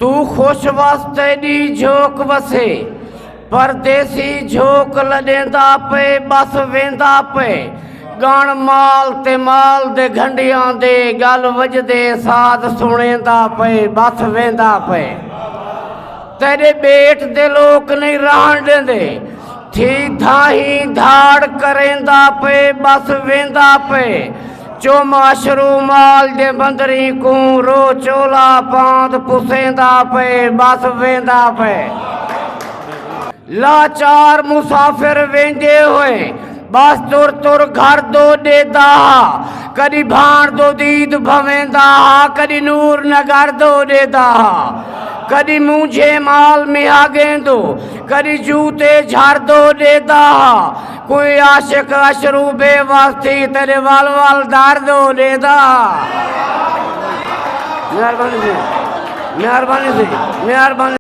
तू खुश वास्ते दी झोक वसे परदेसी झोक लॾेंदा पे बस वेंदा पे गण माल ते माल दे घंडियां दे गल वजदे साध सुनेंदा पे बस वेंदा पे तेरे बेट दे लोक नहीं रहन देंदे थी धाही धाड़ करेंदा पे बस वेंदा पे चोमाशरू माल दे बंदरी को रो चोला पांद पुसेंदा पे बस वेंदा पे लाचार मुसाफिर वेंदे हुए बस तुर तुर घर दो देदा कदी भाण दो दीद भवेंदा कदी नूर नगर दो देदा कदी मुझे माल मिहागेंदो कदी जूते झाड़ दो देदा कोई आशिक अशरू बेवस्ती तेरे वाल वाल दार दो देदा। मेहरबानी से मेहरबानी से मेहरबानी।